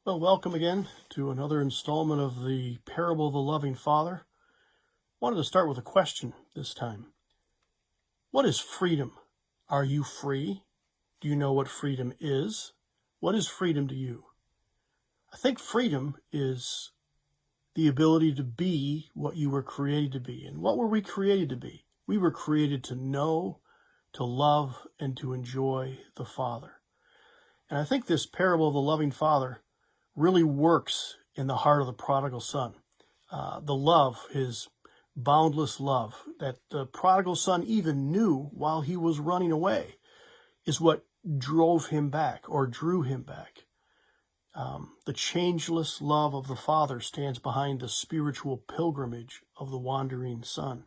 Well, welcome again to another installment of the Parable of the Loving Father. Wanted to start with a question this time. What is freedom? Are you free? Do you know what freedom is? What is freedom to you? I think freedom is the ability to be what you were created to be. And what were we created to be? We were created to know, to love, and to enjoy the Father. And I think this Parable of the Loving Father really works in the heart of the prodigal son. The love, his boundless love, that the prodigal son even knew while he was running away, is what drove him back or drew him back. The changeless love of the Father stands behind the spiritual pilgrimage of the wandering son.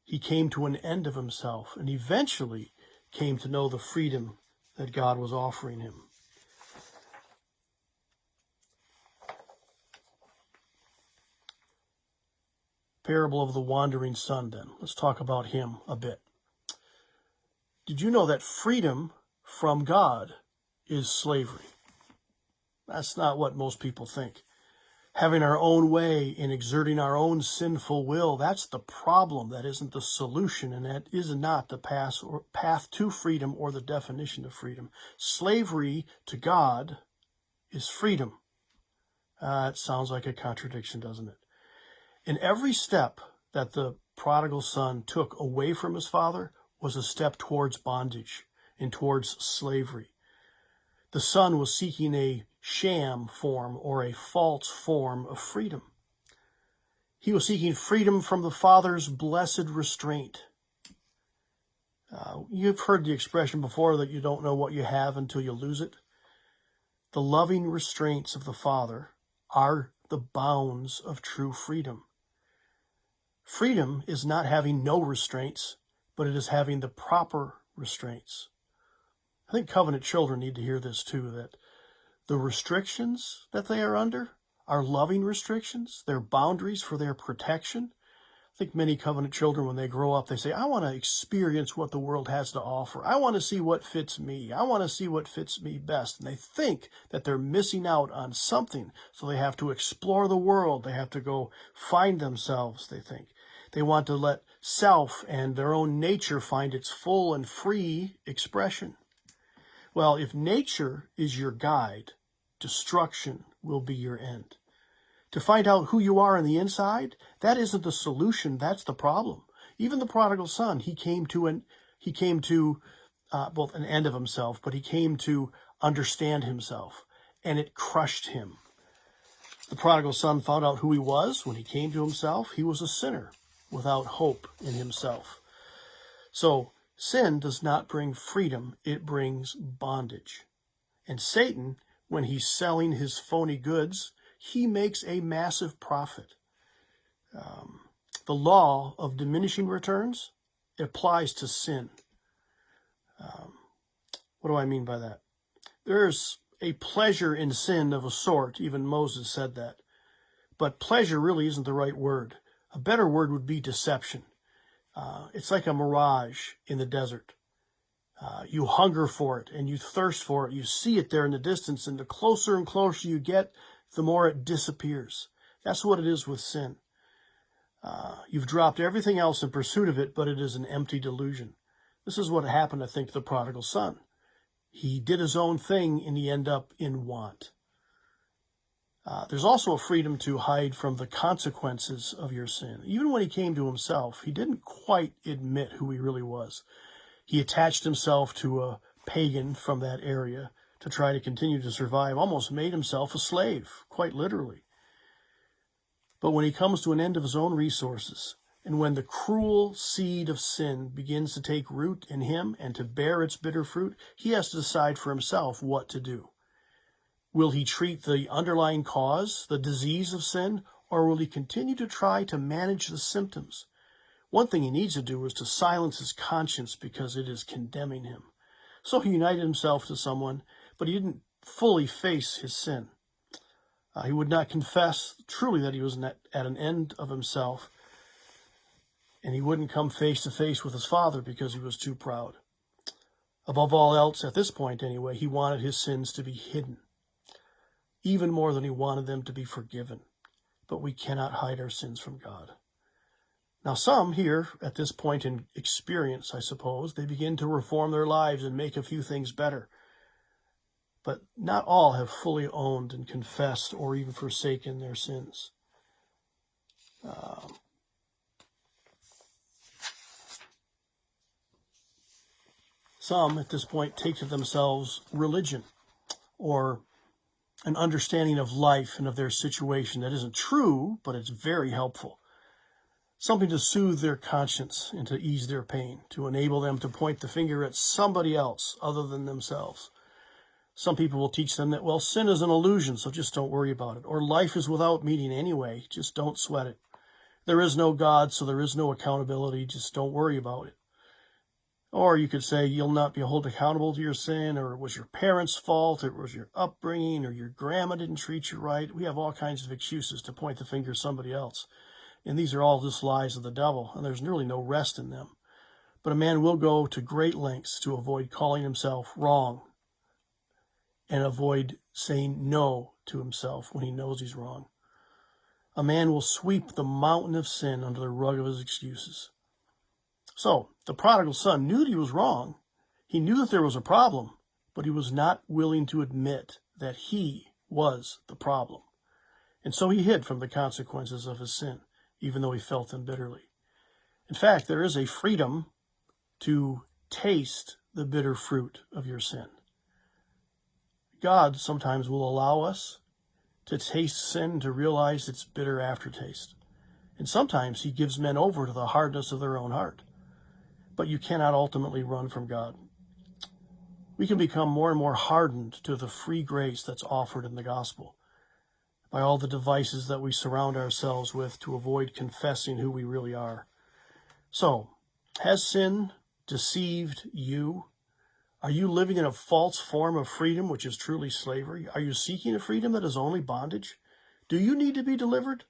He came to an end of himself and eventually came to know the freedom that God was offering him. Parable of the wandering son, then. Let's talk about him a bit. Did you know that freedom from God is slavery? That's not what most people think. Having our own way and exerting our own sinful will, that's the problem. That isn't the solution, and that is not the path to freedom or the definition of freedom. Slavery to God is freedom. It sounds like a contradiction, doesn't it? And every step that the prodigal son took away from his father was a step towards bondage and towards slavery. The son was seeking a sham form or a false form of freedom. He was seeking freedom from the father's blessed restraint. You've heard the expression before that you don't know what you have until you lose it. The loving restraints of the Father are the bounds of true freedom. Freedom is not having no restraints, but it is having the proper restraints. I think covenant children need to hear this too, that the restrictions that they are under are loving restrictions. They're boundaries for their protection. I think many covenant children, when they grow up, they say, I want to experience what the world has to offer. I want to see what fits me. I want to see what fits me best. And they think that they're missing out on something, so they have to explore the world. They have to go find themselves, they think. They want to let self and their own nature find its full and free expression. Well, if nature is your guide, destruction will be your end. To find out who you are on the inside, that isn't the solution, that's the problem. Even the prodigal son, he came to an end of himself, but he came to understand himself, and it crushed him. The prodigal son found out who he was when he came to himself. He was a sinner without hope in himself. So sin does not bring freedom, it brings bondage. And Satan, when he's selling his phony goods, he makes a massive profit. The law of diminishing returns, it applies to sin. What do I mean by that? There's a pleasure in sin of a sort. Even Moses said that. But pleasure really isn't the right word. A better word would be deception. It's like a mirage in the desert. You hunger for it and you thirst for it. You see it there in the distance, and the closer and closer you get, the more it disappears. That's what it is with sin. You've dropped everything else in pursuit of it, but it is an empty delusion. This is what happened, I think, to the prodigal son. He did his own thing, and he ended up in want. There's also a freedom to hide from the consequences of your sin. Even when he came to himself, he didn't quite admit who he really was. He attached himself to a pagan from that area to try to continue to survive, almost made himself a slave, quite literally. But when he comes to an end of his own resources, and when the cruel seed of sin begins to take root in him and to bear its bitter fruit, he has to decide for himself what to do. Will he treat the underlying cause, the disease of sin, or will he continue to try to manage the symptoms? One thing he needs to do is to silence his conscience because it is condemning him. So he united himself to someone, but he didn't fully face his sin. He would not confess truly that he was at an end of himself, and he wouldn't come face to face with his father because he was too proud. Above all else, at this point anyway, he wanted his sins to be hidden. even more than he wanted them to be forgiven. But we cannot hide our sins from God. Now some here, at this point in experience, I suppose, they begin to reform their lives and make a few things better. But not all have fully owned and confessed or even forsaken their sins. Some, at this point, take to themselves religion or an understanding of life and of their situation that isn't true, but it's very helpful. Something to soothe their conscience and to ease their pain, to enable them to point the finger at somebody else other than themselves. Some people will teach them that, well, sin is an illusion, so just don't worry about it. Or life is without meaning anyway, just don't sweat it. There is no God, so there is no accountability, just don't worry about it. Or you could say you'll not be held accountable to your sin, or it was your parents' fault, or it was your upbringing, or your grandma didn't treat you right. We have all kinds of excuses to point the finger at somebody else. And these are all just lies of the devil, and there's really no rest in them. But a man will go to great lengths to avoid calling himself wrong and avoid saying no to himself when he knows he's wrong. A man will sweep the mountain of sin under the rug of his excuses. So, the prodigal son knew that he was wrong. He knew that there was a problem, but he was not willing to admit that he was the problem. And so he hid from the consequences of his sin, even though he felt them bitterly. In fact, there is a freedom to taste the bitter fruit of your sin. God sometimes will allow us to taste sin, to realize its bitter aftertaste. And sometimes he gives men over to the hardness of their own heart. But you cannot ultimately run from God. We can become more and more hardened to the free grace that's offered in the gospel by all the devices that we surround ourselves with to avoid confessing who we really are. So, has sin deceived you? Are you living in a false form of freedom, which is truly slavery? Are you seeking a freedom that is only bondage? Do you need to be delivered?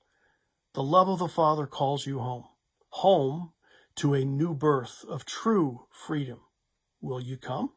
The love of the Father calls you home. Home to a new birth of true freedom. Will you come?